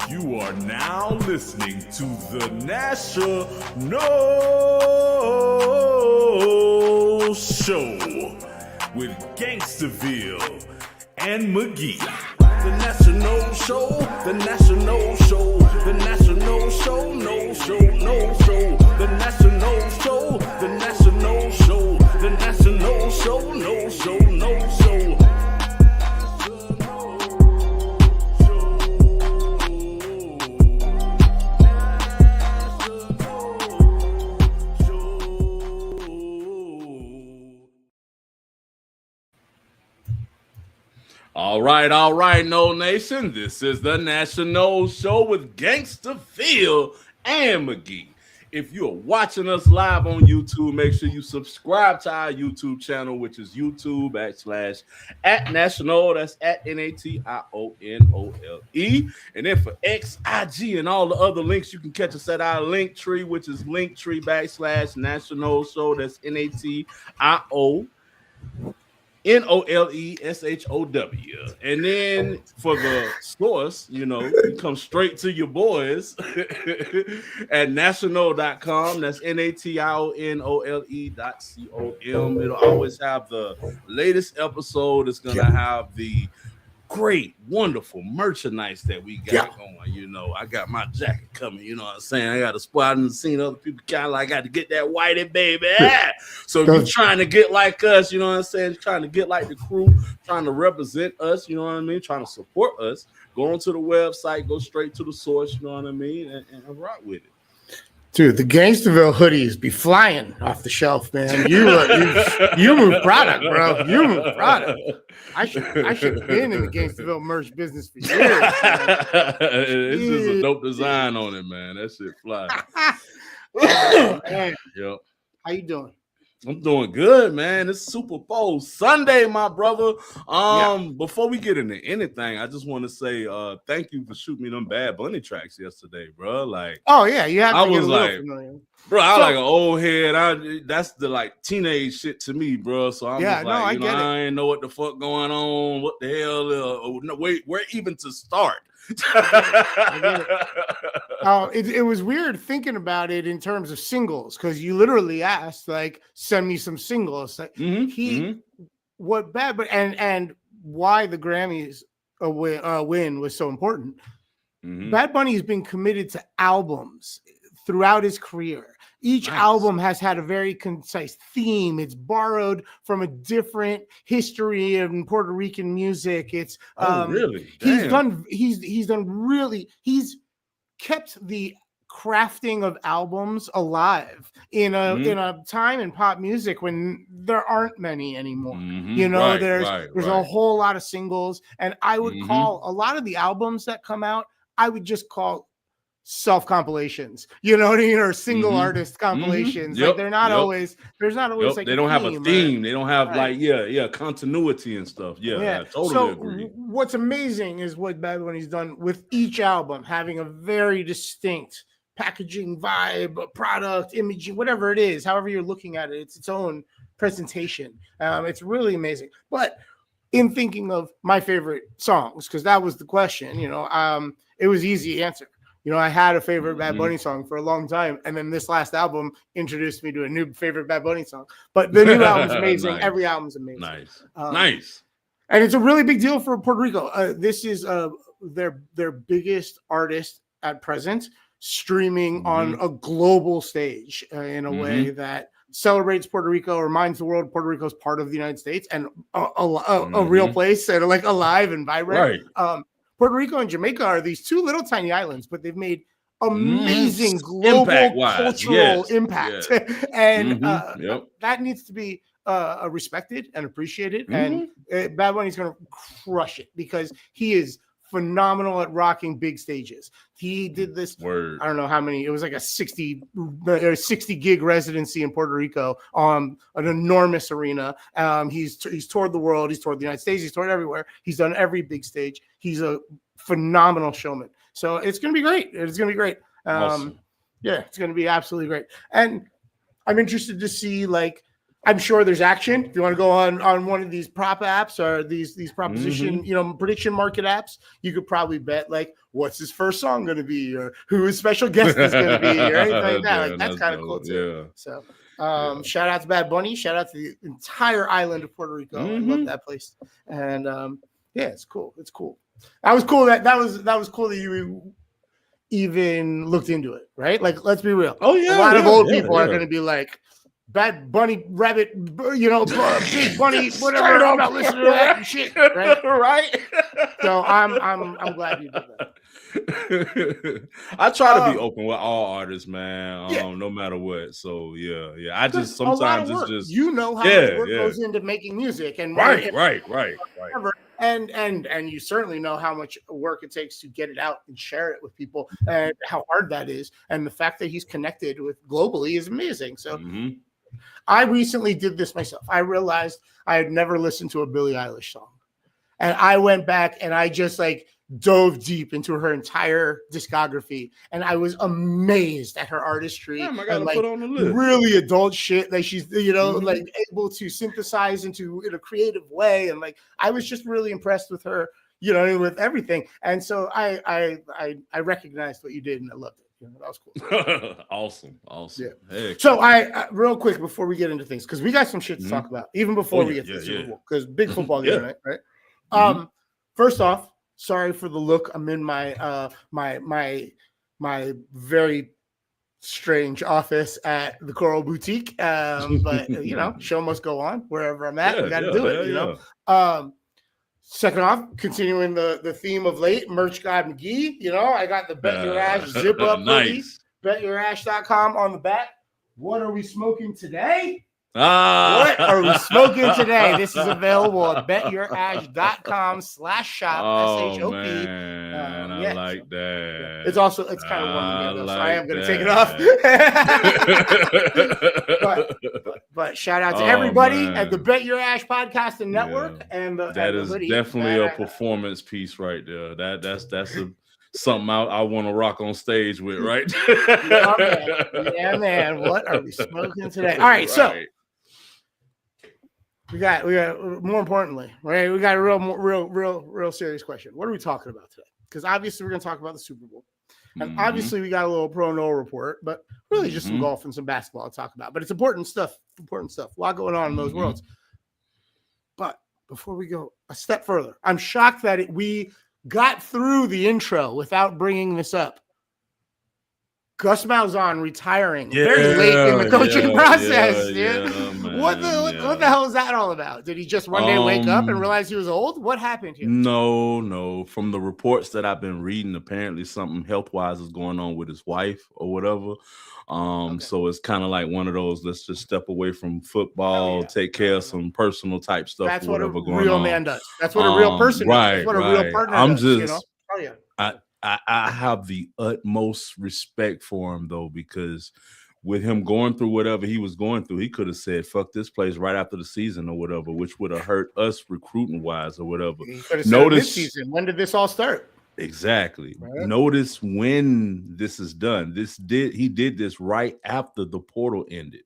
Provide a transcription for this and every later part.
You are now listening to the National Show with Gangsterville and McGee. The National Show, the National Show, the National Show, no show, no show. The National Show, the National Show, the National Show, no show, no show. All right, No Nation. This is the National Show with Gangsterville and McGee. If you're watching us live on YouTube, make sure you subscribe to our YouTube channel, which is YouTube /@National. That's @NATIONOLE. And then for X, IG, and all the other links, you can catch us at our link tree, which is linktree /National Show. That's NATIONOLESHOW. And then for the source, you come straight to your boys at national.com. That's nationole.com. It'll always have the latest episode. It's gonna have the great, wonderful merchandise that we got going. I got my jacket coming. You know what I'm saying? I got a spot in the scene. Other people kind of like got to get that whitey baby. So if you're trying to get like us, you know what I'm saying? Trying to get like the crew, trying to represent us, you know what I mean? Trying to support us. Go onto the website, go straight to the source, you know what I mean? And rock with it. Dude, the Gangsterville hoodies be flying off the shelf, man. You move product, bro. You move product. I should have been in the Gangsterville merch business for years. It's just a dope design on it, man. That shit fly. Yep. How you doing? I'm doing good, man. It's Super Bowl Sunday, my brother. Before we get into anything, I just want to say thank you for shooting me them Bad Bunny tracks yesterday, bro. Like, oh yeah, you have to get a little familiar. Bro, I like an old head. That's the like teenage shit to me, bro. So I'm just like, I ain't know what the fuck going on. What the hell? Where even to start? It was weird thinking about it in terms of singles, because you literally asked, like, send me some singles. Like, what bad, but and why the Grammys win was so important. Bad Bunny has been committed to albums throughout his career. Each album has had a very concise theme. It's borrowed from a different history of Puerto Rican music. It's really? He's kept the crafting of albums alive in a time in pop music when there aren't many anymore. There's a whole lot of singles, and I would call a lot of the albums that come out, I would just call self compilations, you know what I mean, or single artist compilations. Like there's not always like they don't have a theme. They don't have continuity and stuff. I totally agree. What's amazing is what Bad Bunny's done with each album, having a very distinct packaging, vibe, product, imaging, whatever it is, however you're looking at it, it's its own presentation. It's really amazing. But in thinking of my favorite songs, because that was the question, it was easy to answer. I had a favorite Bad Bunny song for a long time, and then this last album introduced me to a new favorite Bad Bunny song. But the new album's amazing. Nice. Every album's amazing. Nice. And it's a really big deal for Puerto Rico. This is their biggest artist at present, streaming on a global stage in a way that celebrates Puerto Rico, reminds the world Puerto Rico is part of the United States and a real place, and like alive and vibrant. Right. Puerto Rico and Jamaica are these two little tiny islands, but they've made amazing global cultural impact. Yes. And that needs to be respected and appreciated. And Bad Bunny's going to crush it because he is phenomenal at rocking big stages. He did this, I don't know how many, it was like a 60 gig residency in Puerto Rico, an enormous arena. He's toured the world, he's toured the United States, he's toured everywhere. He's done every big stage. He's a phenomenal showman. So it's going to be great. It's going to be great. Awesome. Yeah, it's going to be absolutely great. And I'm interested to see, like, I'm sure there's action. If you want to go on one of these prop apps or these proposition, prediction market apps, you could probably bet like what's his first song going to be or who his special guest is going to be or anything like that. Like that's kind of cool too. Yeah. So shout out to Bad Bunny. Shout out to the entire island of Puerto Rico. I love that place. And it's cool. It's cool. That was cool. That was cool that you even looked into it, right? Like, let's be real. Oh yeah. A lot of old people are going to be like, Bad Bunny, Rabbit, Big Bunny, whatever. I'm not listening to that shit, right? Right. So I'm glad you did that. I try to be open with all artists, man. No matter what. So yeah. I just sometimes it's just how much work goes into making music and right. And you certainly know how much work it takes to get it out and share it with people and how hard that is. And the fact that he's connected with globally is amazing. So. I recently did this myself. I realized I had never listened to a Billie Eilish song. And I went back and I just like dove deep into her entire discography. And I was amazed at her artistry. I gotta put on the list. Really adult shit that she's, like able to synthesize in a creative way. And like, I was just really impressed with her, with everything. And so I recognized what you did and I loved it. That was cool. Awesome. Yeah. Hey, so I real quick before we get into things, because we got some shit to talk about, even before we get to the Super Bowl, because big football game, right? First off, sorry for the look. I'm in my my very strange office at the Coral Boutique. But show must go on wherever I'm at. We gotta do it, Second off, continuing the theme of late, Merch God McGee. I got the Bet Your Ash zip up hoodie, betyourash.com on the back. What are we smoking today? What are we smoking today? This is available at betyourash.com/shop. Oh, man, I like that. It's kind of warm in here, so I am going to take it off. but shout out to everybody at the Bet Your Ash podcast and network. And that is definitely a performance piece right there. That's something I want to rock on stage with, right? Yeah, man. What are we smoking today? All right, so. We got more importantly, right? We got a real serious question. What are we talking about today? Because obviously we're going to talk about the Super Bowl. And obviously we got a little pro no report, but really just some golf and some basketball to talk about. But it's important stuff. A lot going on in those worlds. But before we go a step further, I'm shocked that we got through the intro without bringing this up. Gus Malzahn retiring very late in the coaching process, dude. What the hell is that all about? Did he just one day wake up and realize he was old? What happened here? No. From the reports that I've been reading, apparently something health-wise is going on with his wife or whatever. So it's kind of like one of those, let's just step away from football, take care of some personal type stuff. That's or whatever what a going real on. Man does. That's what a real person does. That's what a real partner does. I have the utmost respect for him, though, because with him going through whatever he was going through, he could have said, fuck this place right after the season or whatever, which would have hurt us recruiting-wise or whatever. He could have said mid-season. When did this all start? Exactly. Right. Notice when this is done. He did this right after the portal ended.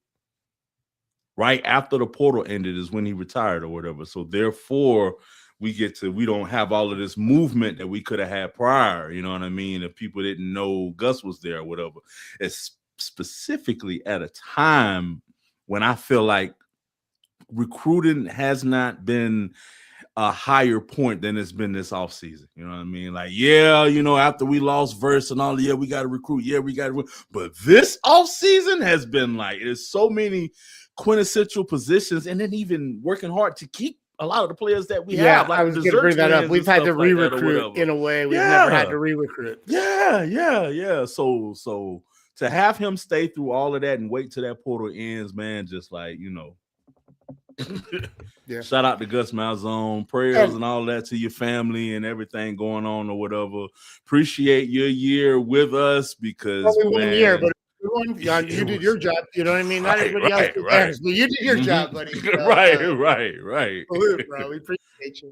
Right after the portal ended is when he retired or whatever. So, therefore, we don't have all of this movement that we could have had prior, you know what I mean? If people didn't know Gus was there or whatever. It's specifically at a time when I feel like recruiting has not been a higher point than it's been this offseason. You know what I mean? Like, after we lost Verse and all, we got to recruit. Yeah, we got to. But this offseason has been like, there's so many quintessential positions and then even working hard to keep a lot of the players that we have. Like, I was going to bring that up. We've had to re-recruit in a way we've never had to re-recruit. Yeah. So to have him stay through all of that and wait till that portal ends, man, just like, shout out to Gus Malzahn, prayers and all that to your family and everything going on or whatever. Appreciate your year with us because only 1 year, but you did your job. You know what I mean? Not everybody else did theirs, but you did your job, buddy. Right. Salute, bro. We appreciate you.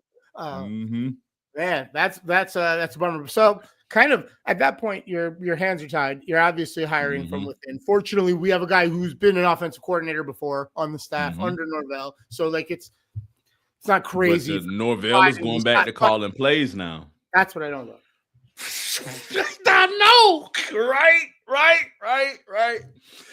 Man, that's a bummer. So kind of at that point, your hands are tied. You're obviously hiring from within. Fortunately, we have a guy who's been an offensive coordinator before on the staff under Norvell, so like it's not crazy. But Norvell is going back to calling plays now. That's what I don't know. I know, right.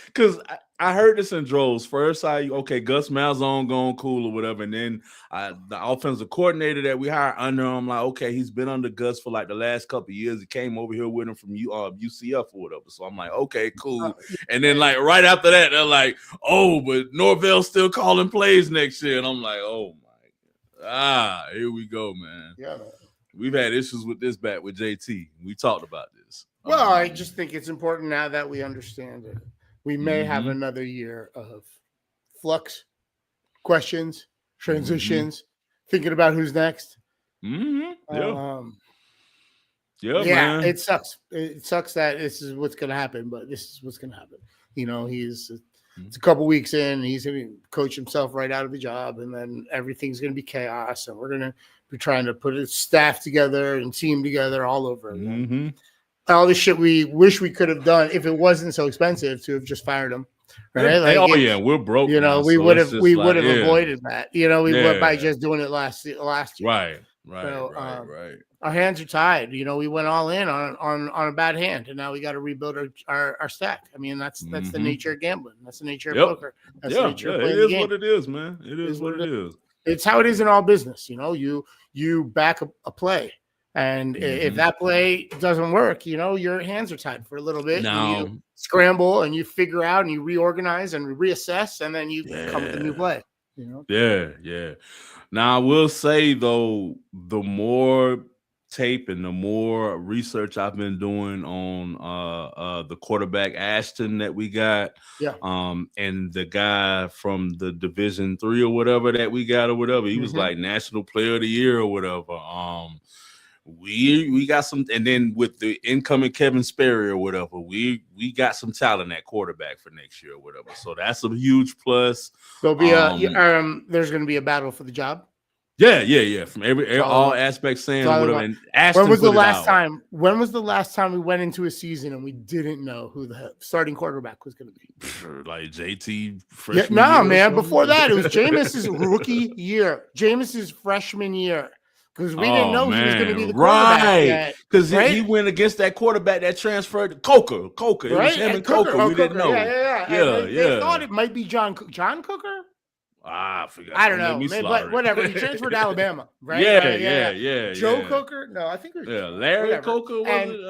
Because I heard this in droves. First, Gus Malzahn going cool or whatever, and then the offensive coordinator that we hired under him, like, okay, he's been under Gus for like the last couple of years. He came over here with him from UCF or whatever. So I'm like, okay, cool. And then like right after that, they're like, oh, but Norvell's still calling plays next year, and I'm like, oh my, here we go, man. Yeah, man. We've had issues with this back with JT. We talked about this. Well, I just think it's important now that we understand it. We may have another year of flux, questions, transitions, thinking about who's next. Yeah, man. It sucks. It sucks that this is what's going to happen, but this is what's going to happen. You know, it's a couple weeks in, he's going to coach himself right out of the job, and then everything's going to be chaos, and we're going to be trying to put a staff together and team together all over again. All the shit we wish we could have done if it wasn't so expensive to have just fired him. Right? Like, we're broke. You know, we would have avoided that. You know, we would by just doing it last year. Right. Our hands are tied. You know, we went all in on a bad hand, and now we got to rebuild our stack. I mean, that's the nature of gambling. That's the nature of poker. That's the nature of playing the game. It is what it is, man. It is what it is. It's how it is in all business. You know, you back a play. And if that play doesn't work, you know, your hands are tied for a little bit. And you scramble and you figure out and you reorganize and reassess, and then you come with a new play. You know? Yeah. Now, I will say, though, the more tape and the more research I've been doing on the quarterback Ashton that we got, and the guy from the Division III or whatever that we got or whatever, he was like National Player of the Year or whatever. We got some, and then with the incoming Kevin Sperry or whatever, we got some talent at quarterback for next year or whatever. So that's a huge plus. There'll be there's going to be a battle for the job. Yeah. From all aspects, saying whatever. And Ashton when was the last time? When was the last time we went into a season and we didn't know who the starting quarterback was going to be? Like JT. Man. Before that, it was Jameis's rookie year. Jameis's freshman year. Because we didn't know he was going to be the quarterback. Because he went against that quarterback that transferred to Coker. It was him and Coker. We didn't know. They thought it might be John Coker. I forgot. I don't know. But whatever. He transferred to Alabama, right? Yeah. Joe Coker? No, I think it was Larry Coker.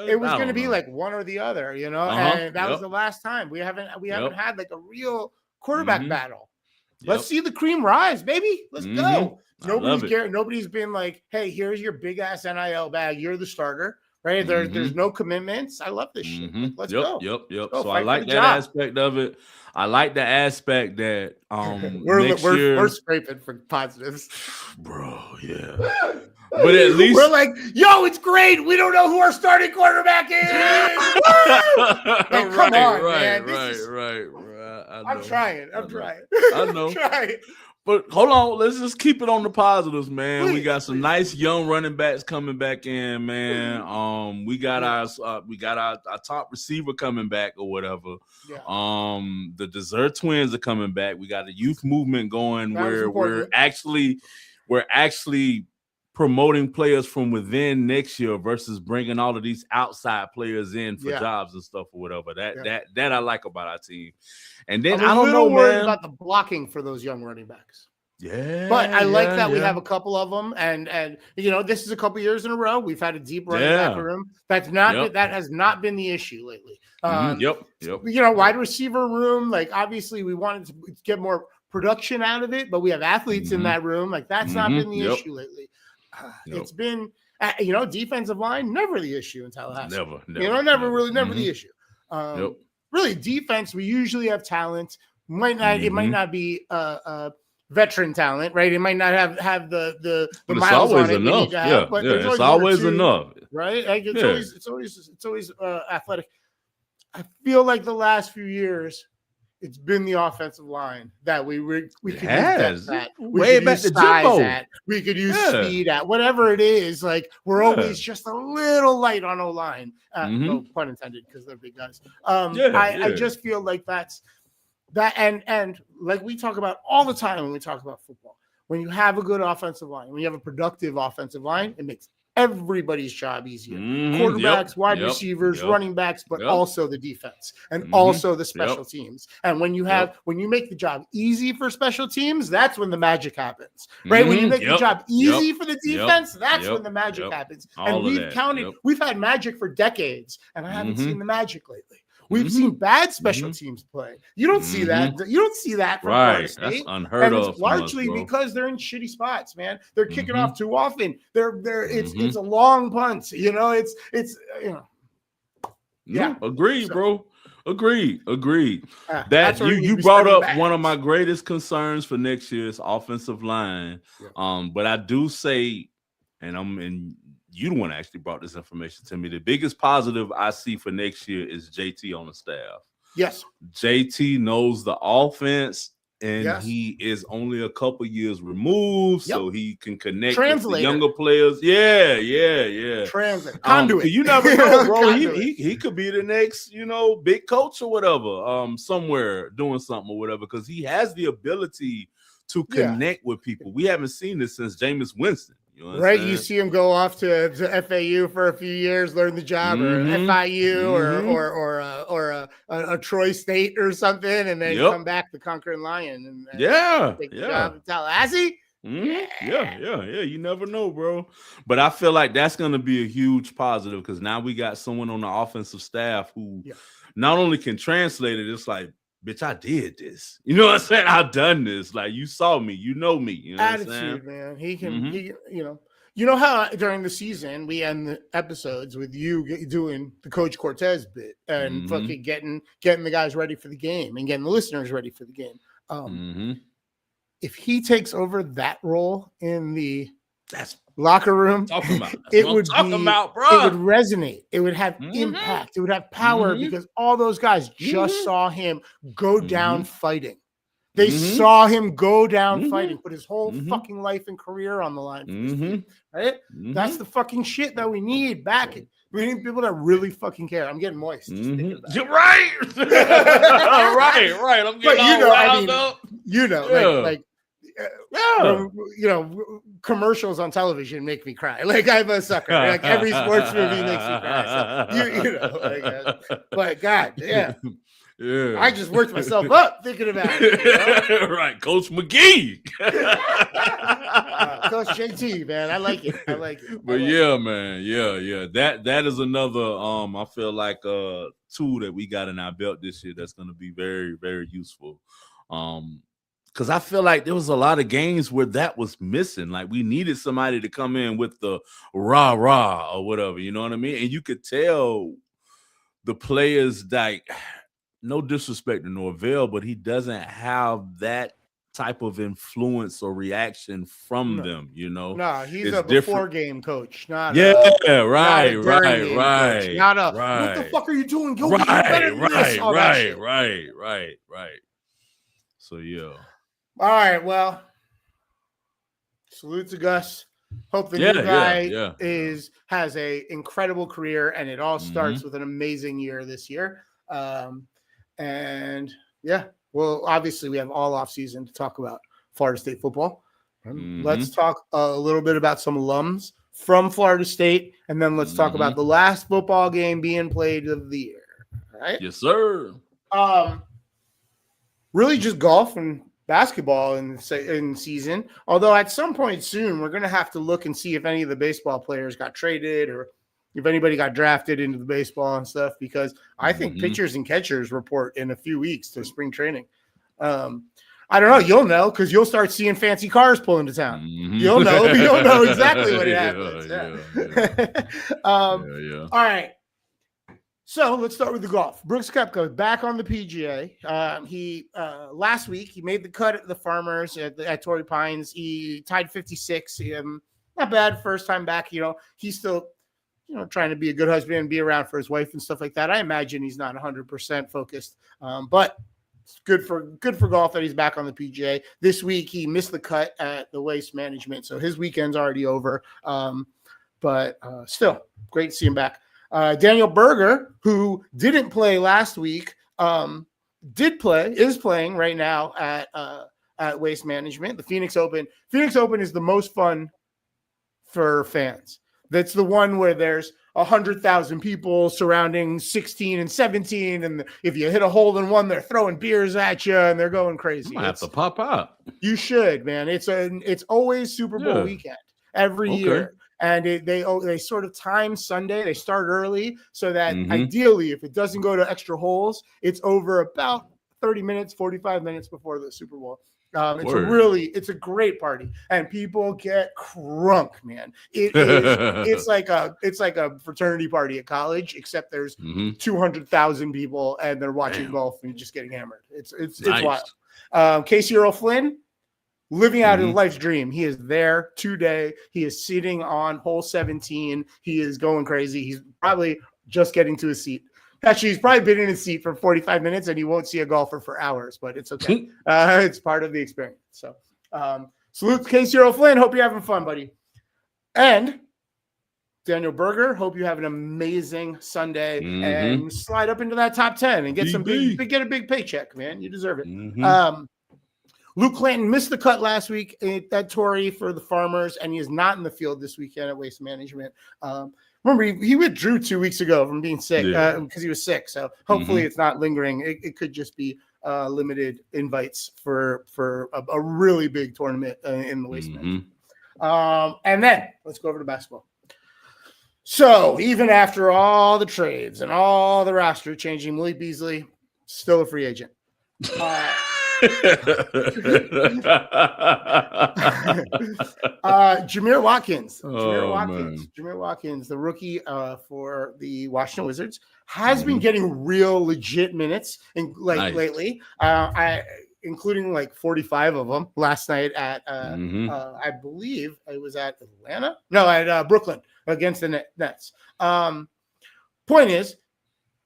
It was going to be like one or the other, you know? And that was the last time. We haven't had like a real quarterback battle. Let's see the cream rise, baby. Let's go. Nobody's been like, hey, here's your big ass NIL bag. You're the starter, right? There's no commitments. I love this shit. Let's go. Yep. So I like that aspect of it. I like the aspect that we're scraping for positives, bro. Yeah, but at least we're like, yo, it's great. We don't know who our starting quarterback is. Come on, man. Right. I'm trying. I know. But hold on, let's just keep it on the positives, man. Please, we got some nice young running backs coming back in, man. We got our top receiver coming back or whatever. Yeah. The Dessert Twins are coming back. We got a youth movement going where we're actually promoting players from within next year versus bringing all of these outside players in for jobs and stuff or whatever. That I like about our team. And then I don't know, worried about the blocking for those young running backs. Yeah, but I like that we have a couple of them, and you know, this is a couple years in a row we've had a deep running back room. That has not been the issue lately. Yep. You know, wide receiver room, like obviously we wanted to get more production out of it, but we have athletes in that room. Like that's not been the issue lately. It's been, you know, defensive line, never the issue in Tallahassee. Never the issue. Really, defense, we usually have talent. It might not be veteran talent, right? It might not have the miles on it we need to have, but it's always enough, right? Like it's always athletic. I feel like the last few years, it's been the offensive line that we could use depth at. We Way could back use to size Jimbo. at. We could use speed at. Whatever it is, like we're always just a little light on O-line. No pun intended, because they're big guys. I just feel like that's that, and like we talk about all the time when we talk about football. When you have a good offensive line, when you have a productive offensive line, it makes everybody's job easier. Quarterbacks, wide receivers, running backs, but also the defense and also the special teams. And when you make the job easy for special teams, that's when the magic happens, right? When you make the job easy for the defense, that's when the magic happens. And we've had magic for decades, and I haven't seen the magic lately. We've seen bad special teams play. You don't see that. You don't see that from Florida State. That's unheard of. It's largely because they're in shitty spots, man. They're kicking off too often. It's a long punt. Agreed, bro. Agreed. That you brought up one of my greatest concerns for next year's offensive line. But I do say, and you the one actually brought this information to me. The biggest positive I see for next year is JT on the staff. Yes. JT knows the offense, and he is only a couple years removed, so he can connect with the younger players. Yeah. Translate. Conduit. You never know, bro. he could be the next, big coach or whatever, somewhere doing something or whatever, because he has the ability to connect with people. We haven't seen this since Jameis Winston. Right, you see him go off to FAU for a few years, learn the job, or FIU, or a Troy State or something, and then come back the Conquering Lion and take the job in Tallahassee. Yeah. You never know, bro. But I feel like that's going to be a huge positive, because now we got someone on the offensive staff who not only can translate it, it's like, bitch, I did this. You know what I'm saying? I've done this. Like, you saw me, you know me. You know attitude, man. He can, you know how during the season we end the episodes with you doing the Coach Cortez bit and fucking getting the guys ready for the game and getting the listeners ready for the game. If he takes over that role in the locker room, it would resonate. It would have impact. It would have power, because all those guys just saw him go down fighting. They saw him go down fighting, put his whole fucking life and career on the line for this team, right? That's the fucking shit that we need back. We need people that really fucking care. I'm getting moist. Just thinking about it. You're right. right. I'm getting riled up. Commercials on television make me cry. Like, I'm a sucker. Like, every sports movie makes me cry. So, but God, I just worked myself up thinking about it. Right, Coach McGee. Coach JT, man, I like it. But man, that is another. I feel like tool that we got in our belt this year that's going to be very, very useful. Because I feel like there was a lot of games where that was missing. Like, we needed somebody to come in with the rah-rah or whatever, you know what I mean? And you could tell the players, like, no disrespect to Norvell, but he doesn't have that type of influence or reaction from them, No, he's a before-game coach, not right. Not a, what the fuck are you doing? Go Right. So, all right, well, salute to Gus. Hope the new guy has a incredible career, and it all starts with an amazing year this year. Well, obviously we have all off season to talk about Florida State football. Let's talk a little bit about some alums from Florida State, and then let's talk about the last football game being played of the year. All right? Yes, sir. Really just golf and basketball in season. Although at some point soon, we're going to have to look and see if any of the baseball players got traded or if anybody got drafted into the baseball and stuff, because I think pitchers and catchers report in a few weeks to spring training. I don't know. You'll know, because you'll start seeing fancy cars pull into town. You'll know. You'll know exactly what happens. All right. So let's start with the golf. Brooks Koepka back on the PGA. He last week he made the cut at the Farmers at Torrey Pines. He tied 56. Not bad first time back. He's still trying to be a good husband and be around for his wife and stuff like that. I imagine he's not 100% focused, but it's good for golf that he's back on the PGA. This week he missed the cut at the Waste Management, so his weekend's already over. But still, great to see him back. Daniel Berger, who didn't play last week, is playing right now at Waste Management. The Phoenix Open. Phoenix Open is the most fun for fans. That's the one where there's 100,000 people surrounding 16 and 17, and if you hit a hole in one, they're throwing beers at you and they're going crazy. I have to pop out. You should, man. It's always Super Bowl weekend every year. And they sort of time Sunday. They start early so that ideally, if it doesn't go to extra holes, it's over about 30 minutes, 45 minutes before the Super Bowl. It's a great party, and people get crunk, man. It's like a fraternity party at college, except there's 200,000 people and they're watching golf and just getting hammered. It's nice. Wild. Casey Earl Flynn, living out his life's dream. He is there today. He is sitting on hole 17. He is going crazy. He's probably just getting to his seat. Actually, he's probably been in his seat for 45 minutes and he won't see a golfer for hours, but it's okay. It's part of the experience. So salute to Casey Earl Flynn. Hope you're having fun, buddy. And Daniel Berger, hope you have an amazing Sunday and slide up into that top 10 and get get a big paycheck, man. You deserve it. Luke Clanton missed the cut last week at Torrey for the Farmers, and he is not in the field this weekend at Waste Management. Remember, he withdrew 2 weeks ago from being sick because he was sick. So hopefully it's not lingering. It could just be limited invites for a really big tournament in the Waste Management. And then let's go over to basketball. So even after all the trades and all the roster changing, Malik Beasley still a free agent. Jameer Watkins, the rookie for the Washington Wizards, has been getting real legit minutes lately. Including like 45 of them last night at I believe it was at Brooklyn against the Nets. Point is,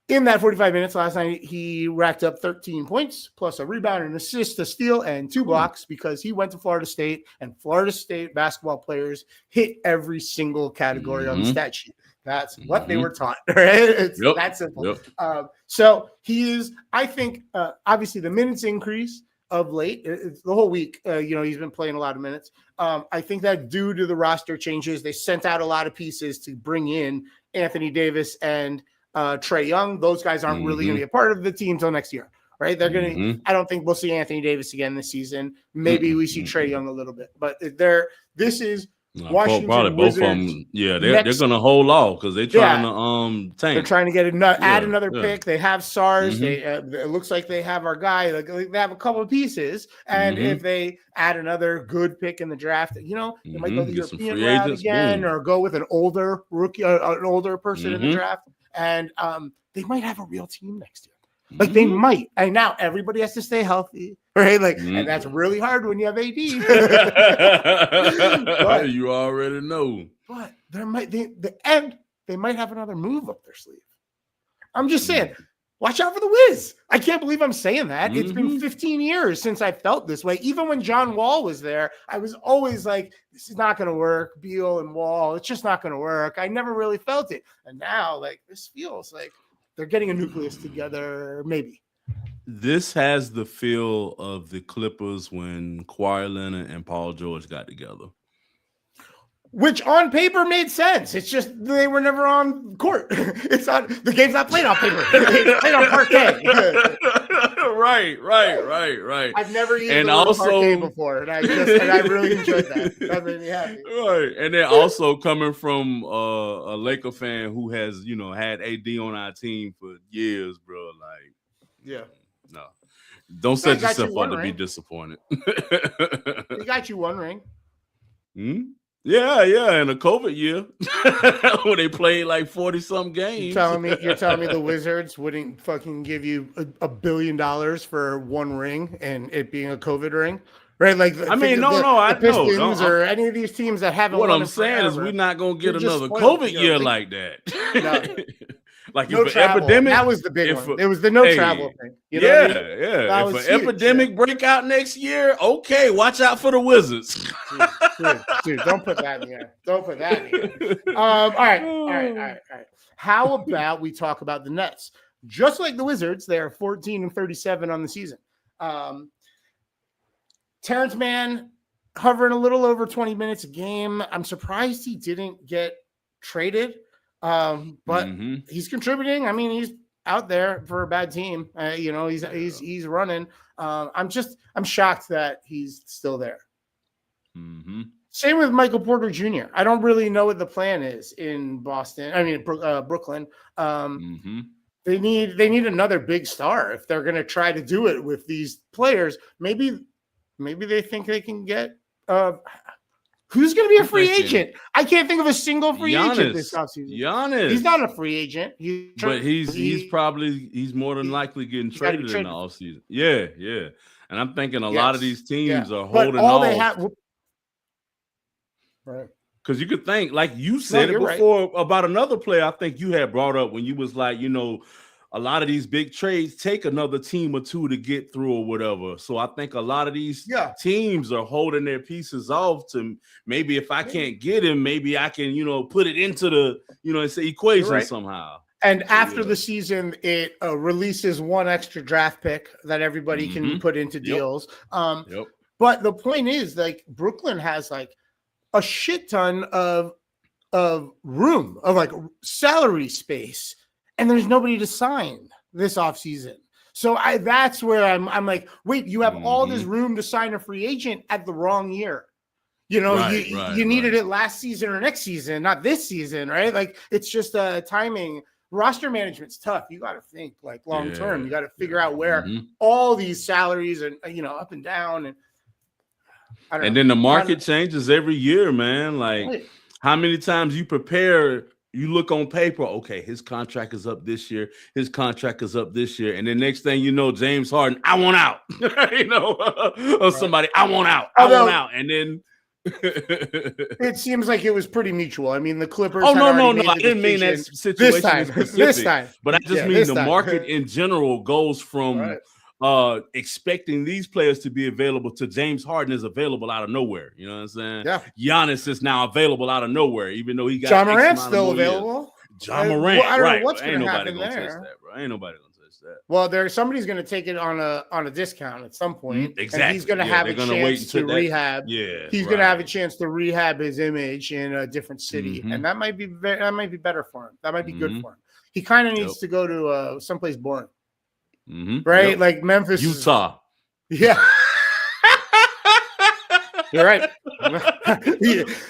in that 45 minutes last night, he racked up 13 points, plus a rebound, an assist, a steal, and 2 blocks because he went to Florida State, and Florida State basketball players hit every single category on the stat sheet. That's what they were taught, right? It's that simple. So he is, I think, obviously the minutes increase of late, it's the whole week, he's been playing a lot of minutes. I think that due to the roster changes, they sent out a lot of pieces to bring in Anthony Davis and Trae Young. Those guys aren't really going to be a part of the team until next year, right? They're going to. I don't think we'll see Anthony Davis again this season. Maybe we see Trae Young a little bit, but this is Washington probably Wizards. Both of them. Yeah, they're going to hold off because they're trying to tank. They're trying to get add another pick. They have SARS. It looks like they have our guy. They have a couple of pieces, and if they add another good pick in the draft, they might go the European route again, or go with an older rookie, an older person in the draft. And they might have a real team next year. Like they might. And now everybody has to stay healthy, right? And that's really hard when you have AD. But, you already know. But they might have another move up their sleeve. I'm just saying, watch out for the Wiz. I can't believe I'm saying that. It's been 15 years since I felt this way. Even when John Wall was there, I was always like, this is not going to work. Beal and Wall, it's just not going to work. I never really felt it. And now, this feels like they're getting a nucleus together, maybe. This has the feel of the Clippers when Kawhi Leonard and Paul George got together. Which on paper made sense. It's just they were never on court. The game's not played on paper. It's played on parquet. Right. I've never eaten parquet before, and I really enjoyed that. That made me happy. Right, and then also coming from a Laker fan who has had AD on our team for years, bro. No, don't set yourself up to be disappointed. He got you one ring. Yeah, in a COVID year when they played like 40-some games. You're telling me the Wizards wouldn't fucking give you $1 billion for one ring and it being a COVID ring? Right? I know. Pistons or any of these teams that haven't. What I'm saying is we're not going to get another COVID year like that. Like no if an travel. epidemic, That was the big one. It was the no travel thing. You know what I mean? Yeah. If an epidemic break out next year, okay, watch out for the Wizards. Dude, don't put that in the air. Don't put that in the air. All right. How about we talk about the Nets? Just like the Wizards, they are 14-37 on the season. Terrence Mann hovering a little over 20 minutes a game. I'm surprised he didn't get traded, but he's contributing. I mean, he's out there for a bad team. He's running. I'm shocked that he's still there. Same with Michael Porter Jr. I don't really know what the plan is in Boston. I mean, Brooklyn. They need another big star if they're going to try to do it with these players. Maybe they think they can get who's going to be a free agent? I can't think of a single free agent this offseason. Giannis. He's not a free agent. He's more than likely getting traded in the offseason. Yeah. And I'm thinking a lot of these teams are holding off. Right. Because you could think, like you said it before about another player I think you had brought up when you was like, a lot of these big trades take another team or two to get through or whatever. So I think a lot of these teams are holding their pieces off to maybe if I can't get him, maybe I can, put it into the, it's an equation somehow. And after the season, it releases one extra draft pick that everybody can put into deals. But the point is, like, Brooklyn has like a shit ton of room, of like salary space, and there's nobody to sign this offseason. So that's where I'm like, wait, you have all this room to sign a free agent at the wrong year. You needed it last season or next season, not this season, right? Like, it's just timing. Roster management's tough. You got to think like long term. You got to figure out where all these salaries are, up and down, and then the market changes every year, man. Like, how many times you prepare? You look on paper, okay, his contract is up this year. His contract is up this year. And then next thing you know, James Harden, I want out. Or somebody, I want out. I want out. And then it seems like it was pretty mutual. I mean, the Clippers. Oh, no. I didn't mean that situation this time. But I just mean the market in general goes from expecting these players to be available to James Harden is available out of nowhere. You know what I'm saying? Yeah. Giannis is now available out of nowhere, even though he got John Morant's still available. John Morant, I don't know what's going to happen there. Ain't nobody going to touch that. Well, somebody's going to take it on a discount at some point. Exactly. And he's going to have a chance to rehab. Yeah. He's going to have a chance to rehab his image in a different city, and that might be better for him. That might be good for him. He kind of needs to go to someplace boring. Right? Like Memphis, Utah. Yeah. You're right.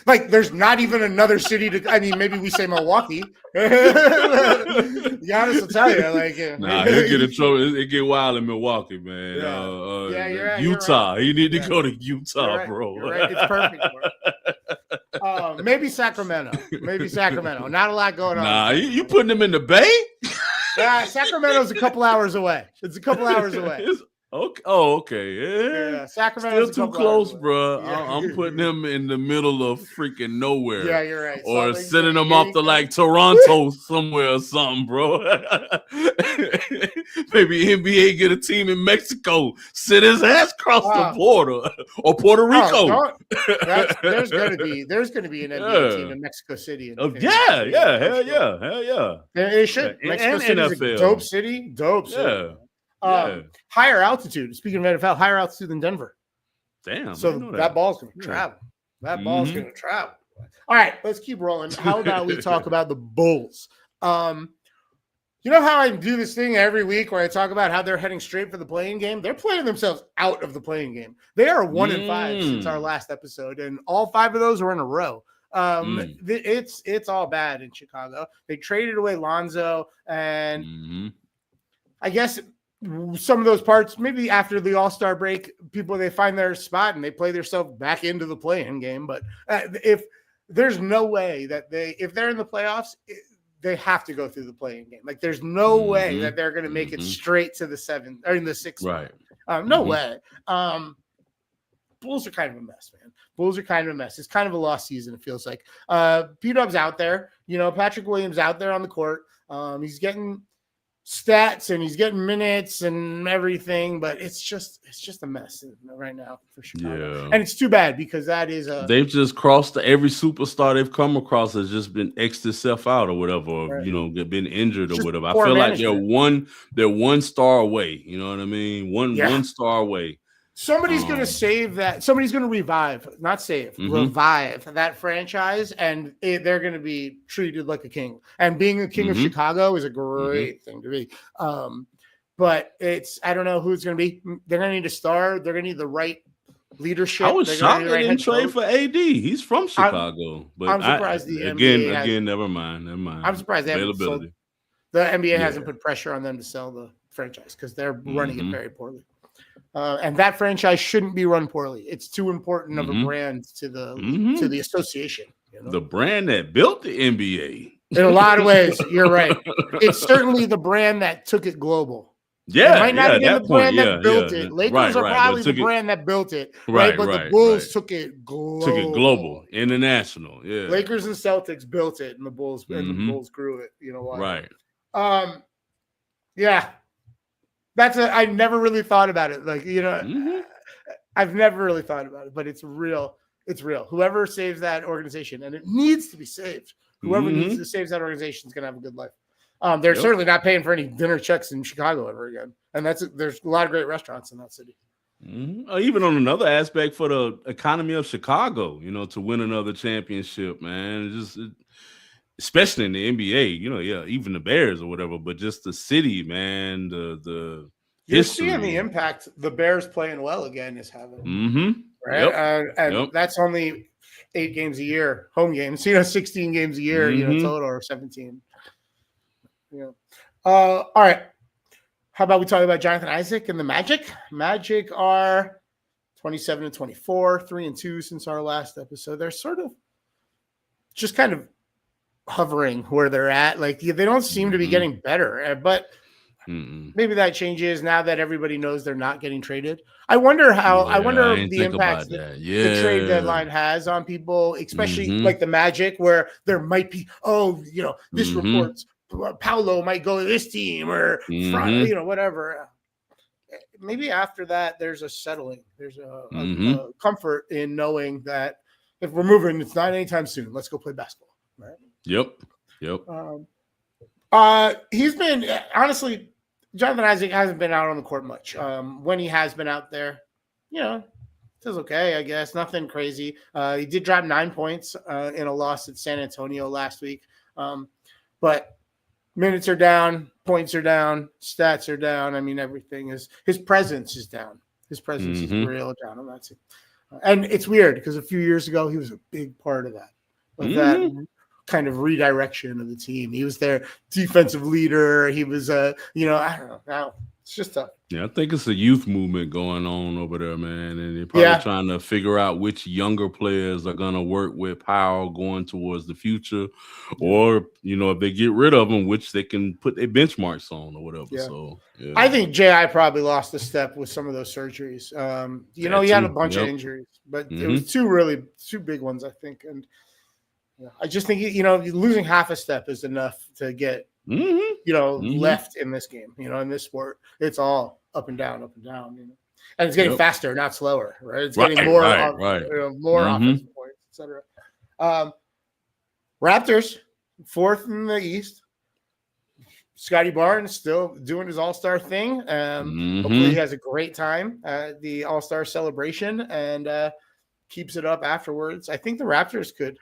Like, there's not even another city to. I mean, maybe we say Milwaukee. Giannis will tell you, like, he'll get in trouble. It get wild in Milwaukee, man. You're right. Utah. You need to go to Utah, bro. You're right. It's perfect. Maybe Sacramento. Not a lot going on. Nah, you putting them in the Bay? Yeah, Sacramento's a couple hours away. It's a couple hours away. Okay. Yeah. Sacramento's still too close, bro. Yeah. I'm putting them in the middle of freaking nowhere. Yeah, you're right. Or sending them off to like Toronto somewhere or something, bro. Maybe NBA get a team in Mexico, sit his ass across the border, or Puerto Rico. There's gonna be an NBA team in Mexico City. Hell yeah. It should. Mexico City is a dope city. Higher altitude. Speaking of NFL, higher altitude than Denver. Damn. So that ball's going to travel. All right, let's keep rolling. How about we talk about the Bulls? You know how I do this thing every week where I talk about how they're heading straight for the play-in game? They're playing themselves out of the play-in game. They are 1-5 since our last episode, and all 5 of those were in a row. It's all bad in Chicago. They traded away Lonzo, and I guess some of those parts, maybe after the All-Star break, they find their spot and they play themselves back into the play-in game. But if there's no way that if they're in the playoffs, they have to go through the play-in game. Like, there's no way that they're going to make it straight to the 7th or in the 6th. Right. No way. Bulls are kind of a mess, man. It's kind of a lost season, it feels like. P-Dub's out there. Patrick Williams out there on the court. He's getting stats and he's getting minutes and everything, but it's just a mess right now for Chicago. Yeah. And it's too bad because that is they've just crossed every superstar they've come across has just been X'd itself out or whatever, or right. been injured or whatever. I Poor feel management. like they're one star away. You know what I mean? One star away. Somebody's going to save that. Somebody's going to revive that franchise, and they're going to be treated like a king. And being a king of Chicago is a great thing to be. But I don't know who it's going to be. They're going to need a star. They're going to need the right leadership. I was shocked they didn't trade for AD. He's from Chicago. I'm surprised the NBA again, never mind. I'm surprised they haven't sold. The NBA hasn't put pressure on them to sell the franchise because they're running it very poorly. And that franchise shouldn't be run poorly. It's too important of a brand to the association. You know? The brand that built the NBA. In a lot of ways, you're right. It's certainly the brand that took it global. Yeah, it might not have been the brand that built it. Lakers are probably the brand that built it, right? But the Bulls took it global. Took it global, international. Yeah, Lakers and Celtics built it, and the Bulls grew it. You know why? Right. Yeah. I never really thought about it. Like, I've never really thought about it, but it's real. It's real. Whoever saves that organization, and it needs to be saved. Whoever needs to save that organization is going to have a good life. They're certainly not paying for any dinner checks in Chicago ever again. And there's a lot of great restaurants in that city. Even on another aspect for the economy of Chicago, to win another championship, man. Especially in the NBA, even the Bears or whatever, but just the city, man, the you're seeing the impact the Bears playing well again is having. Right? And that's only 8 games a year, home games, 16 games a year, total, or 17. All right. How about we talk about Jonathan Isaac and the Magic? Magic are 27-24, 3-2 since our last episode. They're sort of just kind of hovering where they're at. Like, they don't seem to be getting better, but maybe that changes now that everybody knows they're not getting traded. I wonder the impact that the trade deadline has on people, especially like the Magic, where there might be, this reports Paolo might go to this team or whatever. Maybe after that, there's a settling. There's a comfort in knowing that if we're moving, it's not anytime soon. Let's go play basketball. Right? Yep. He's been, honestly, Jonathan Isaac hasn't been out on the court much. When he has been out there, it does okay, I guess. Nothing crazy. He did drop 9 points in a loss at San Antonio last week. But minutes are down, points are down, stats are down. I mean, everything is – his presence is down. His presence is real down on that team. And it's weird because a few years ago, he was a big part of that. That kind of redirection of the team. He was their defensive leader. He was, I don't know. Now it's just tough. Yeah, I think it's a youth movement going on over there, man. And they're probably trying to figure out which younger players are going to work with Powell going towards the future. Or, if they get rid of them, which they can put their benchmarks on or whatever. Yeah. So, I think J.I. probably lost a step with some of those surgeries. He had a bunch of injuries, but it was two big ones, I think. And I just think, losing half a step is enough to get, left in this game, in this sport. It's all up and down. And it's getting faster, not slower, right? It's getting more, more offensive points, etc. Raptors, 4th in the East. Scotty Barnes still doing his all-star thing. Hopefully he has a great time at the all-star celebration and keeps it up afterwards. I think the Raptors could,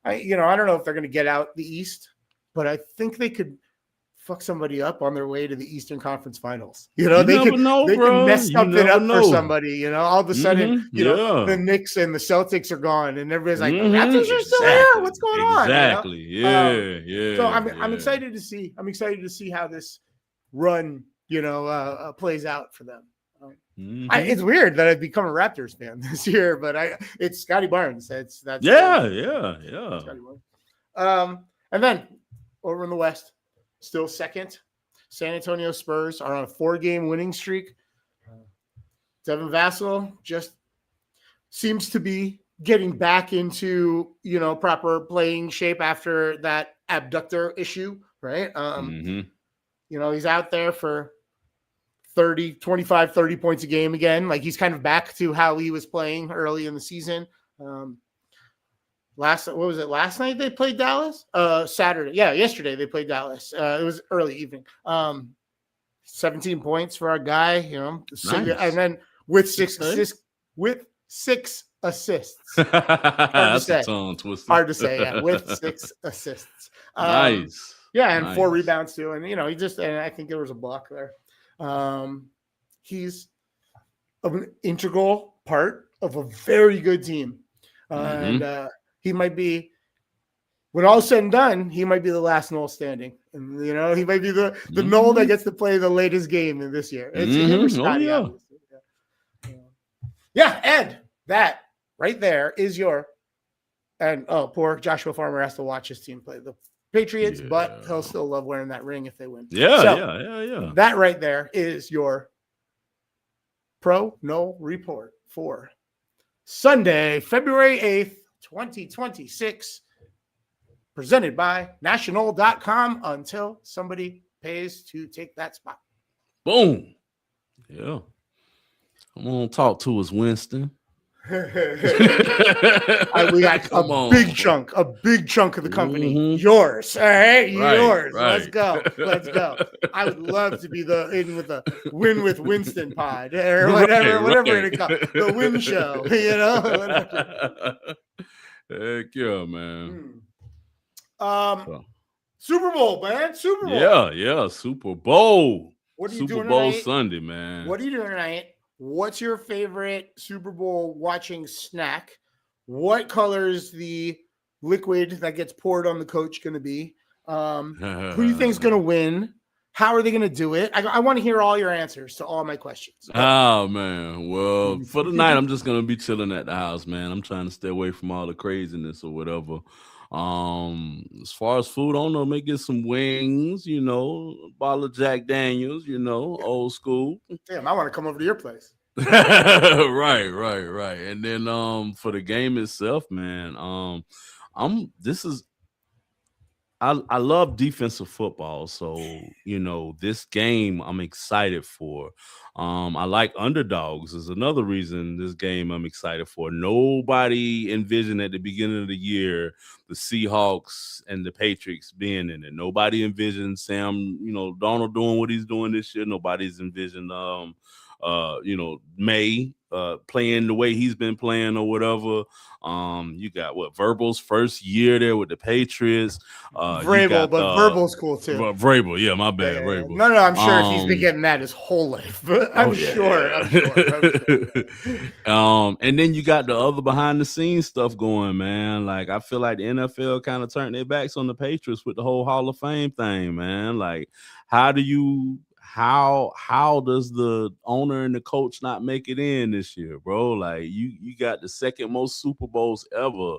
I don't know if they're going to get out the East, but I think they could fuck somebody up on their way to the Eastern Conference Finals. They could mess something up for somebody. All of a sudden, the Knicks and the Celtics are gone, and everybody's like, the Raptors are still here. What's going on? Exactly. Yeah. So I'm excited to see. I'm excited to see how this run, plays out for them. It's weird that I've become a Raptors fan this year, but it's Scotty Barnes. That's yeah. Scotty Barnes. And then over in the West, still second, San Antonio Spurs are on a 4-game winning streak. Devin Vassell just seems to be getting back into proper playing shape after that abductor issue right? He's out there for 25, 30 points a game again. Like, he's kind of back to how he was playing early in the season. Last night they played Dallas? Saturday. Yeah, yesterday they played Dallas. It was early evening. 17 points for our guy, Nice. And then with six assists. That's a tongue twister. Hard to say, yeah, with 6 assists. Nice. Yeah, and nice. 4 rebounds too. And and I think there was a block there. He's an integral part of a very good team. And he might be, when all said and done, he might be the last Noel standing. And he might be the Noel that gets to play the latest game in this year. It's him or Scotty, yeah, Ed, that right there is poor Joshua Farmer has to watch his team play the Patriots, but he'll still love wearing that ring if they win. Yeah. That right there is your Pro Noel report for Sunday, February 8th, 2026, presented by National.com until somebody pays to take that spot. Boom. Yeah. I'm going to talk to us, Winston. We got a big chunk of the company. Yours. All right. Yours. Right. Let's go. I would love to be in with the Win with Winston pod or whatever it called. The Win Show, Heck yeah, man. Super Bowl, man. Super Bowl. Yeah. Super Bowl. What are you doing Super Bowl tonight? Sunday, man. What are you doing tonight? What's your favorite Super Bowl watching snack? What color is the liquid that gets poured on the coach going to be? Who do you think is going to win? How are they going to do it? I want to hear all your answers to all my questions. Oh, man. Well, for the night, I'm just going to be chilling at the house, man. I'm trying to stay away from all the craziness or whatever. As far as food, I don't know, maybe get some wings, a bottle of Jack Daniels, old school. Damn, I want to come over to your place. Right. And then for the game itself, man, I love defensive football, so this game I'm excited for. I like underdogs is another reason this game I'm excited for. Nobody envisioned at the beginning of the year the Seahawks and the Patriots being in it. Nobody envisioned Sam, Donald doing what he's doing this year. Nobody's envisioned May playing the way he's been playing or whatever. You got Verbal's first year there with the Patriots. Vrabel, but Verbal's cool too. Vrabel, yeah, my bad, Vrabel. No, I'm sure he's been getting that his whole life. But I'm sure. And then you got the other behind the scenes stuff going, man. Like, I feel like the NFL kind of turned their backs on the Patriots with the whole Hall of Fame thing, man. Like, how does the owner and the coach not make it in this year, bro? Like, you got the second most Super Bowls ever.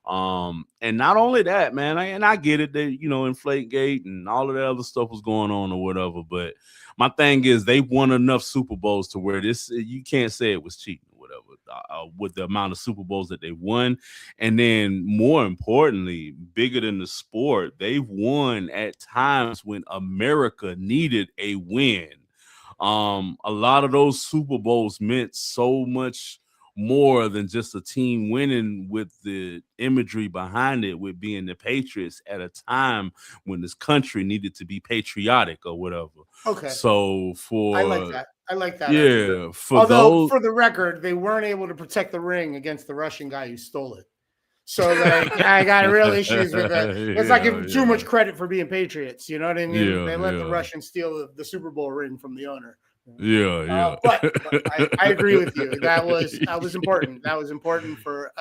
And not only that, man, I get it that, Inflategate and all of that other stuff was going on or whatever, but my thing is they won enough Super Bowls to where you can't say it was cheating or whatever with the amount of Super Bowls that they won. And then more importantly, bigger than the sport, they've won at times when America needed a win. A lot of those Super Bowls meant so much more than just a team winning, with the imagery behind it, with being the Patriots at a time when this country needed to be patriotic or whatever. Okay. So I like that. Yeah. For the record, they weren't able to protect the ring against the Russian guy who stole it. So I got real issues with that. It's like giving too much credit for being Patriots. You know what I mean? Yeah, they let the Russians steal the Super Bowl ring from the owner. Yeah. But I agree with you. That was important. That was important for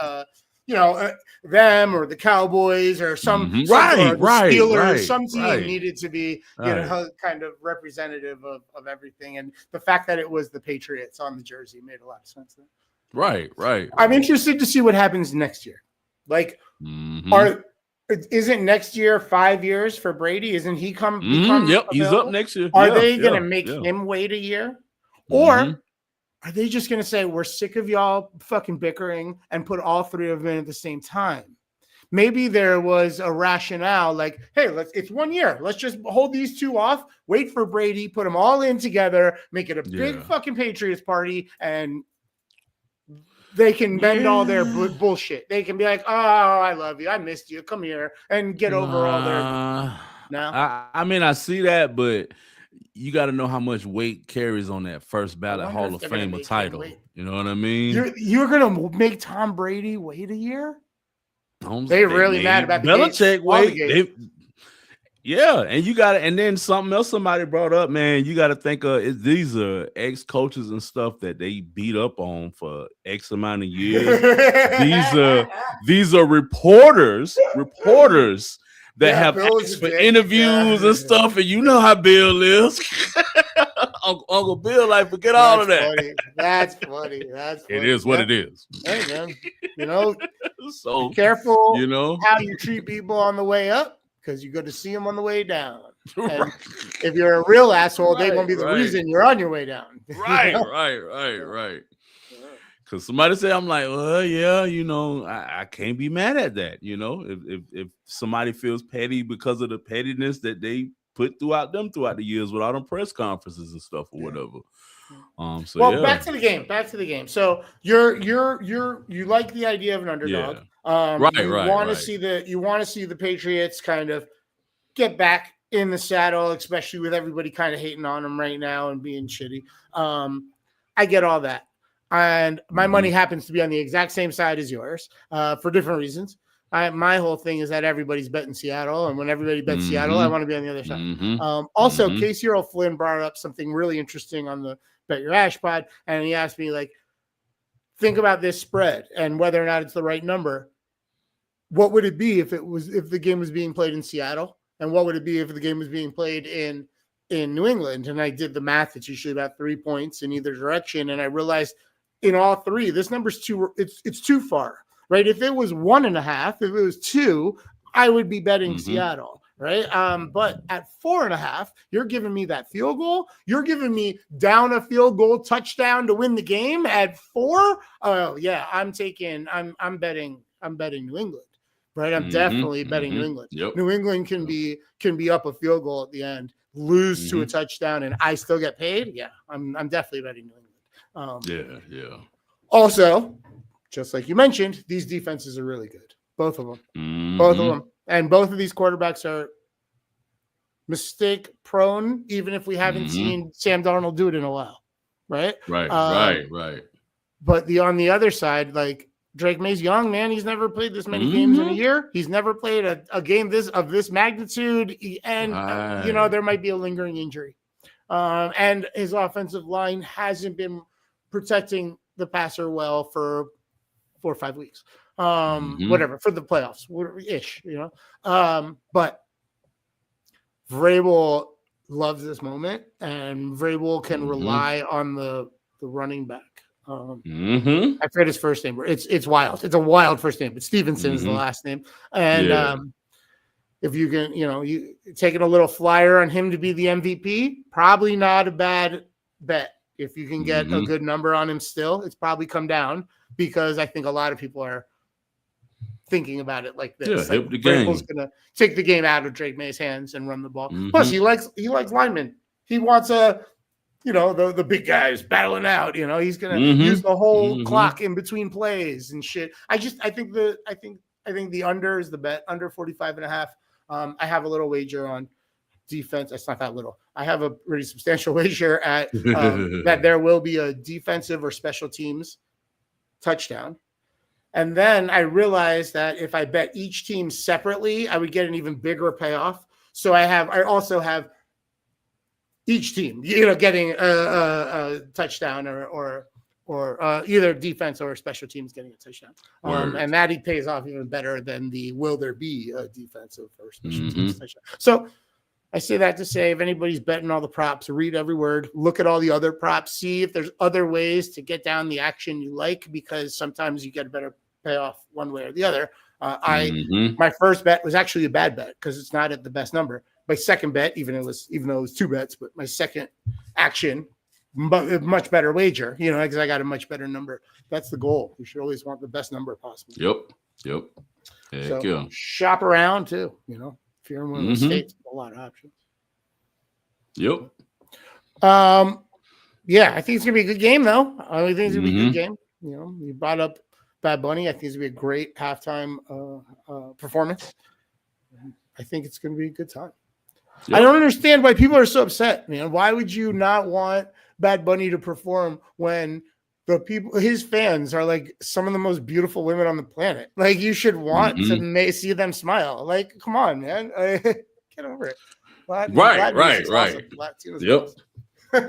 them or the Cowboys or some Steelers. Some team needed to be kind of representative of everything. And the fact that it was the Patriots on the jersey made a lot of sense there. Right. I'm interested to see what happens next year. Like, isn't next year 5 years for Brady? Isn't he become Yep, available? He's up next year. Are they going to make him wait a year? Or are they just going to say, we're sick of y'all fucking bickering and put all three of them in at the same time? maybe there was a rationale like, hey, it's 1 year. Let's just hold these two off, wait for Brady, put them all in together, make it a big fucking Patriots party, and they can bend all their bullshit. They can be like, oh, I love you. I missed you. Come here and get over all their. No, I mean, I see that, but you got to know how much weight carries on that first ballot Hall of Famer title. You know what I mean? You're gonna make Tom Brady wait a year? They really mad about the Belichick wait. Yeah, and you got to, and then something else somebody brought up, man. You got to think of these are ex-coaches and stuff that they beat up on for X amount of years. these are reporters that have asked for interviews and stuff, and you know how Bill is. Uncle Bill, like, forget all of that. Funny. That's funny. It is what it is. Hey, man. You know, so be careful. You know how you treat people on the way up, because you're going to see them on the way down. And if you're a real asshole, they're going to be the reason you're on your way down. Right. Because somebody said, I'm like, well, yeah, you know, I can't be mad at that. You know, if somebody feels petty because of the pettiness that they put throughout the years with all them press conferences and stuff or whatever. Back to the game. So you like the idea of an underdog. You want to see the Patriots kind of get back in the saddle, especially with everybody kind of hating on them right now and being shitty. I get all that. And my money happens to be on the exact same side as yours for different reasons. My whole thing is that everybody's betting Seattle, and when everybody bets Seattle, I want to be on the other side. Also, Casey Earl Flynn brought up something really interesting on the Bet Your Ash pod, and he asked me, like, think about this spread and whether or not it's the right number. What would it be if the game was being played in Seattle, and what would it be if the game was being played in New England? And I did the math. It's usually about 3 points in either direction, and I realized in all three, this number's it's too far. Right? If it was 1.5, if it was 2, I would be betting Seattle, right? But at 4.5, you're giving me that field goal. You're giving me down a field goal touchdown to win the game at 4. Oh yeah, I'm betting New England, right? I'm definitely betting New England. Yep. New England can be up a field goal at the end, lose to a touchdown, and I still get paid. Yeah, I'm definitely betting New England. Yeah. Also, just like you mentioned, these defenses are really good. Both of them. Both of them. And both of these quarterbacks are mistake prone, even if we haven't seen Sam Darnold do it in a while. Right? Right. But on the other side, like, Drake May's young, man. He's never played this many games in a year. He's never played a game of this magnitude. And, there might be a lingering injury. And his offensive line hasn't been protecting the passer well for 4 or 5 weeks, whatever, for the playoffs, ish, but Vrabel loves this moment, and Vrabel can rely on the running back. I forget his first name. It's wild. It's a wild first name, but Stevenson is the last name. And if you can, you taking a little flyer on him to be the MVP, probably not a bad bet. If you can get a good number on him still, it's probably come down, because I think a lot of people are thinking about it like this. Yeah, Vrabel's going to take the game out of Drake May's hands and run the ball. Plus, he likes linemen. He wants the big guys battling out. He's going to use the whole clock in between plays and shit. I think the under is the bet, under 45.5. I have a little wager on defense. It's not that little. I have a pretty substantial wager at that there will be a defensive or special teams touchdown. And then I realized that if I bet each team separately, I would get an even bigger payoff. So I also have each team, getting a touchdown or either defense or special teams getting a touchdown. And that he pays off even better than the will there be a defensive or special teams touchdown. So I say that to say, if anybody's betting all the props, read every word, look at all the other props, see if there's other ways to get down the action you like, because sometimes you get a better payoff one way or the other. My first bet was actually a bad bet because it's not at the best number. My second bet, even though it was 2 bets, but my second action, much better wager, because I got a much better number. That's the goal. You should always want the best number possible. Yep. Heck So shop around too. You know, if you're in one of the states, a lot of options. Yep. Yeah, I think it's gonna be a good game though. I think it's gonna be a good game. You know, you brought up Bad Bunny. I think it's gonna be a great halftime performance. I think it's gonna be a good time. Yep. I don't understand why people are so upset, man. Why would you not want Bad Bunny to perform when the people, his fans, are like some of the most beautiful women on the planet? Like, you should want to see them smile. Like, come on, man, get over it. Right. Awesome. Yep.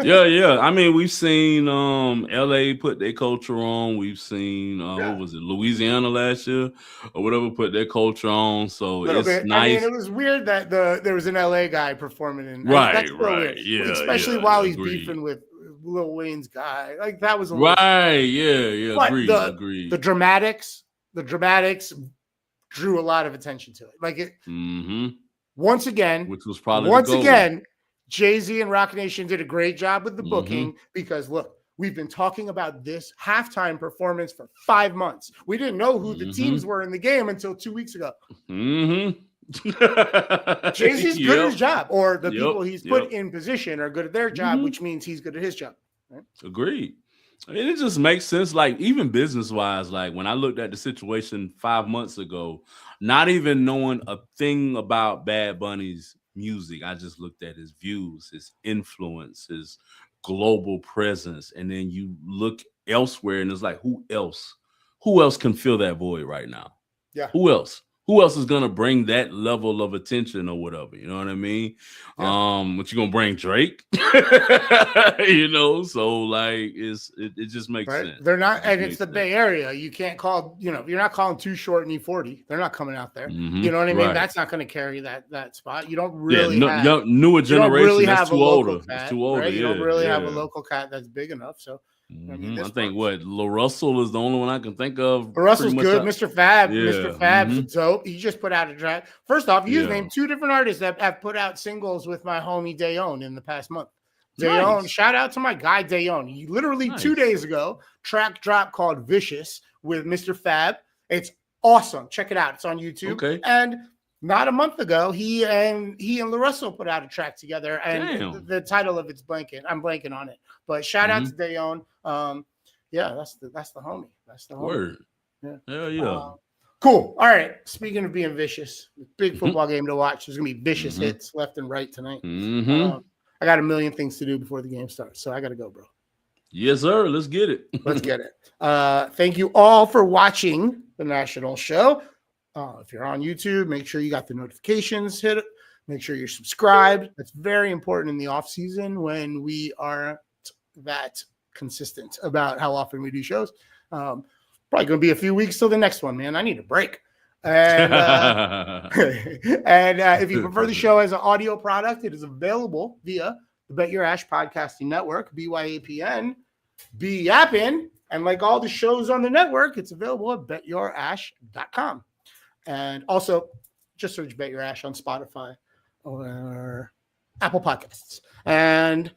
Yeah. I mean, we've seen LA put their culture on. We've seen what was it, Louisiana last year or whatever, put their culture on. So it's nice. I mean, it was weird that there was an LA guy performing in. Right. Yeah. Especially while he's beefing with Lil Wayne's guy. Like, that was a little Yeah. But agreed. The dramatics drew a lot of attention to it. Like it. Once again, which was probably Jay-Z and Roc Nation did a great job with the booking because, look, we've been talking about this halftime performance for 5 months. We didn't know who the teams were in the game until 2 weeks ago. Jay-Z's good at his job, or the people he's put in position are good at their job, which means he's good at his job. Right? Agreed. I mean, it just makes sense. Like, even business-wise, like when I looked at the situation 5 months ago, not even knowing a thing about Bad Bunny's music, I just looked at his views, his influence, his global presence, and then you look elsewhere and it's like, who else can fill that void right now? Yeah. Who else is gonna bring that level of attention or whatever? You know what I mean? Yeah. But you gonna bring Drake? You know, so like it just makes sense. They're not, and it's the Bay Area. You can't call, you know, you're not calling Too Short and E40. They're not coming out there. You know what I mean? Right. That's not going to carry that spot. You don't really have newer generation. Really that's too older. It's too older. Right? You don't really have a local cat that's big enough. So I mean, I think La Russell is the only one I can think of. La Russell's good. Mr. Fab. Mr. Fab's dope. He just put out a track. First off, you named 2 different artists that have put out singles with my homie Dayon in the past month. Dayon, shout out to my guy Dayon. He literally 2 days ago track drop called Vicious with Mr. Fab. It's awesome. Check it out. It's on YouTube. Okay. And not a month ago, he and La Russell put out a track together, and the title of it's blanking. I'm blanking on it. But shout out to Dayon. Yeah, that's the homie. That's the homie. Word. Yeah. Hell yeah. Cool. All right. Speaking of being vicious, big football game to watch. There's gonna be vicious hits left and right tonight. I got a million things to do before the game starts, so I gotta go, bro. Yes, sir. Let's get it. Let's get it. Thank you all for watching the national show. If you're on YouTube, make sure you got the notifications hit it. Make sure you're subscribed. That's very important in the off season when we are that consistent about how often we do shows. Probably going to be a few weeks till the next one, man. I need a break. And if you prefer the show as an audio product, it is available via the Bet Your Ash Podcasting Network, BYAPN, BYAPN, and like all the shows on the network, it's available at betyourash.com. And also, just search Bet Your Ash on Spotify or Apple Podcasts. And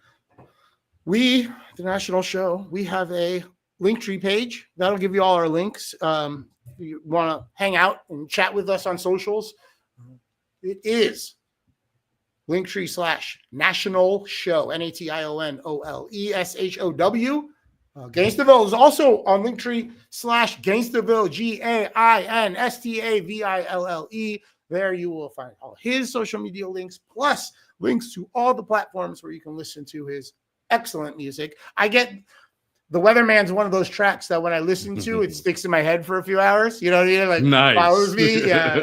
the national show, we have a Linktree page. That'll give you all our links. If you want to hang out and chat with us on socials, it is Linktree/National Show, NATIONOLESHOW. Gangsterville is also on Linktree/Gangsterville, GAINSTAVILLE. There you will find all his social media links, plus links to all the platforms where you can listen to his excellent music. I get The Weatherman's one of those tracks that when I listen to, it sticks in my head for a few hours. You know what I mean? Like, nice. Follows me. Yeah.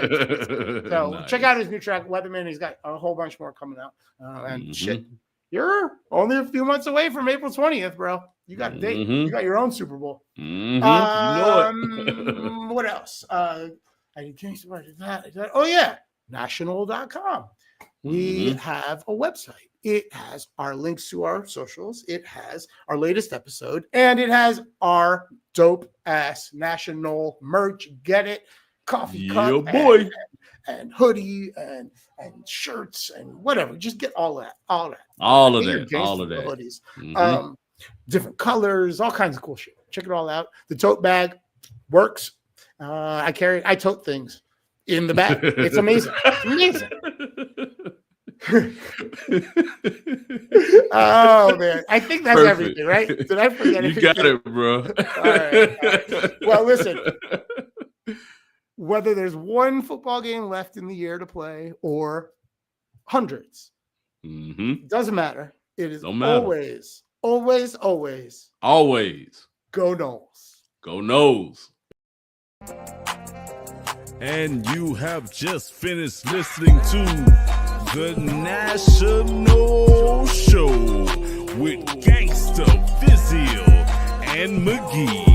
So nice. Check out his new track, Weatherman. He's got a whole bunch more coming out. And shit, you're only a few months away from April 20th, bro. You got a date. You got your own Super Bowl. You know it. What else? I did that. Oh, yeah. National.com. We have a website. It has our links to our socials. It has our latest episode, and it has our dope ass national merch. Get it? Coffee cup, boy, and hoodie, and shirts, and whatever. Just get all that. All of that. Hoodies. Different colors, all kinds of cool shit. Check it all out. The tote bag works. I tote things. in the bag. It's amazing. It's amazing. Oh man, I think that's everything, right? Did I forget anything? You got it, bro. All right. Well, listen. Whether there's one football game left in the year to play or hundreds, doesn't matter. It is always go Noles. Go Noles. And you have just finished listening to The National Show with Gangsta, Vizio, and McGee.